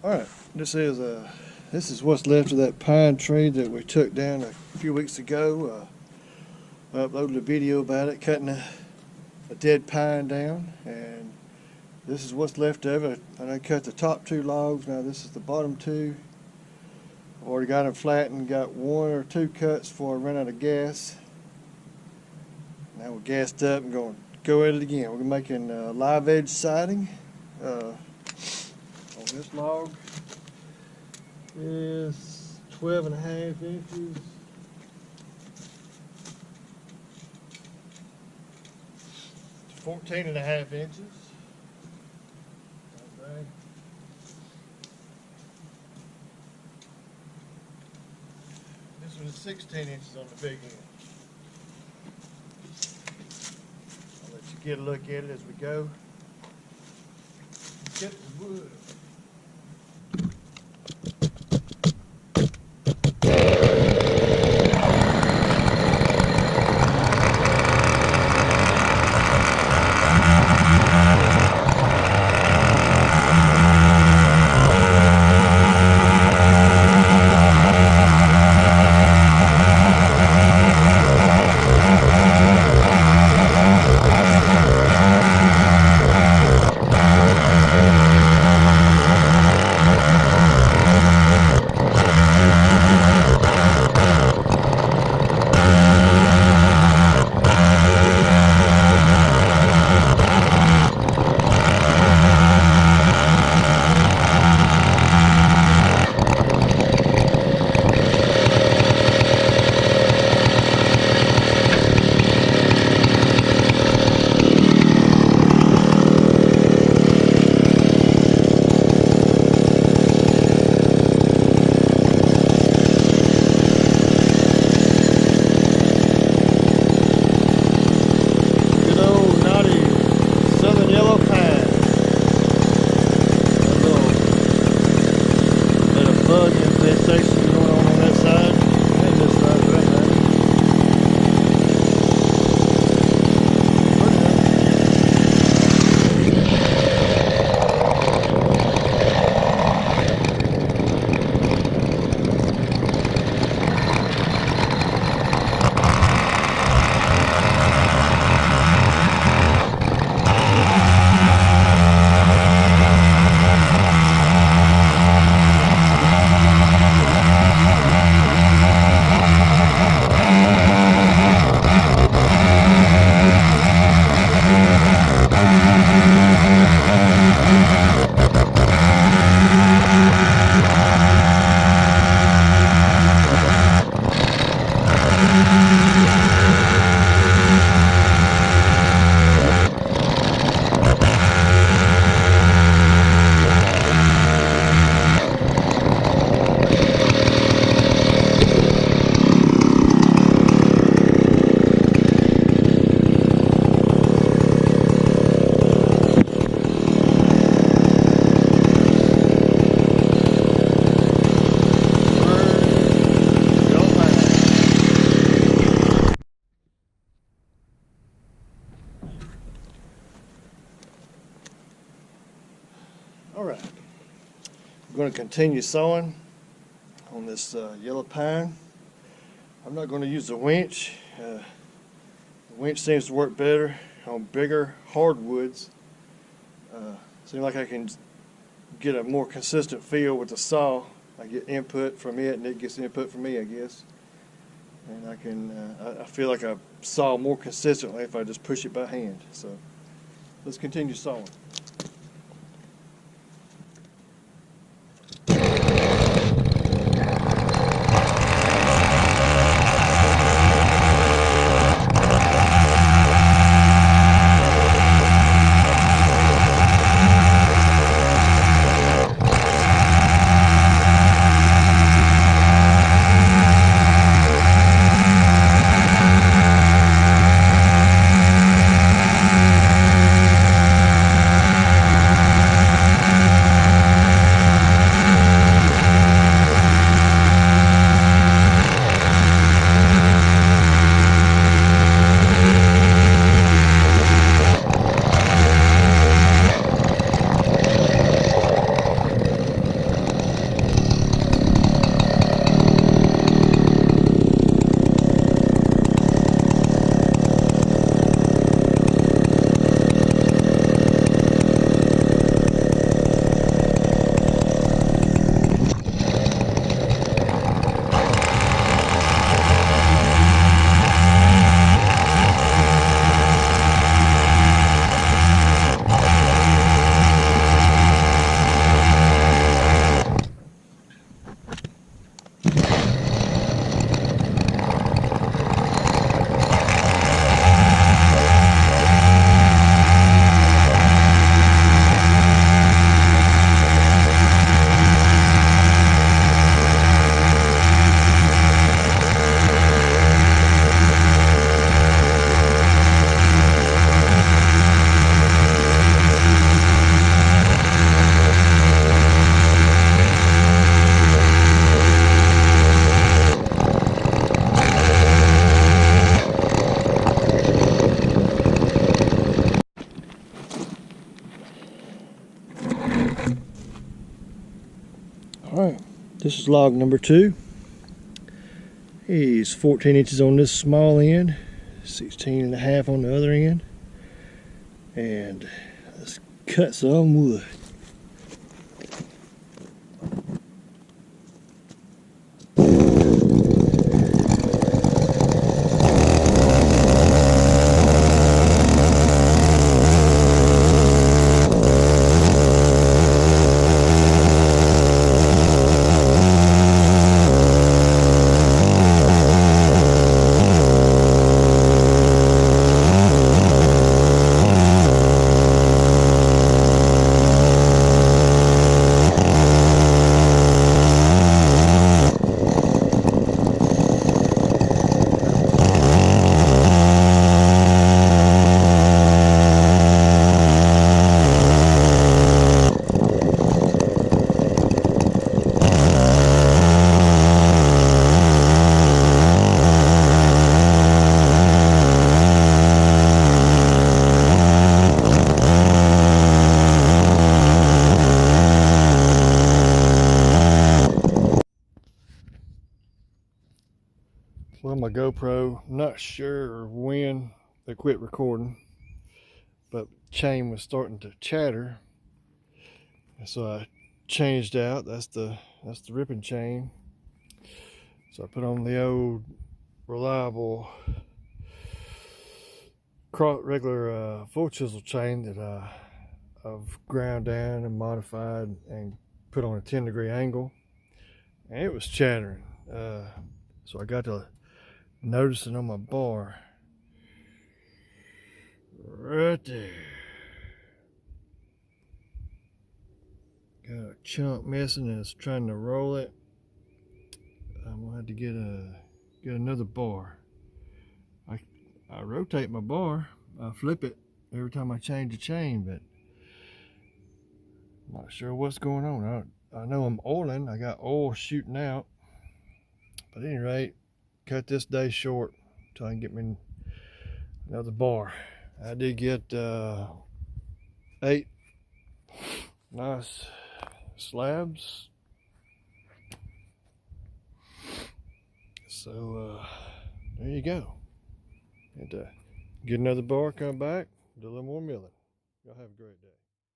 All right, this is what's left of that pine tree that we took down a few weeks ago. I uploaded a video about it, cutting a dead pine down, and this is what's left of it. I cut the top two logs. Now this is the bottom two. I've already got them flattened, got one or two cuts before I run out of gas. Now we're gassed up and going to go at it again. We're making live edge siding. On this log is 12.5 inches. It's 14.5 inches. Okay. This one is 16 inches on the big end. I'll let you get a look at it as we go. Get the wood. Alright, I'm going to continue sawing on this yellow pine. I'm not going to use the winch. The winch seems to work better on bigger hardwoods. Seems like I can get a more consistent feel with the saw. I get input from it and it gets input from me, I guess. And I feel like I saw more consistently if I just push it by hand. So let's continue sawing. Alright, this is log number 2. He's 14 inches on this small end, 16.5 on the other end. And let's cut some wood. Well, my GoPro, not sure when they quit recording, but chain was starting to chatter, and so I changed out. That's the ripping chain. So I put on the old reliable regular full chisel chain that I've ground down and modified and put on a 10-degree angle, and it was chattering. So I got to noticing on my bar right there, got a chunk missing and it's trying to roll it. I'm gonna have to get another bar. I rotate my bar, I flip it every time I change the chain, but I'm not sure what's going on. I know I'm oiling, I got oil shooting out, but at any rate, cut this day short until I can get me another bar. I did get 8 nice slabs. So there you go. And get another bar, come back, do a little more milling. Y'all have a great day.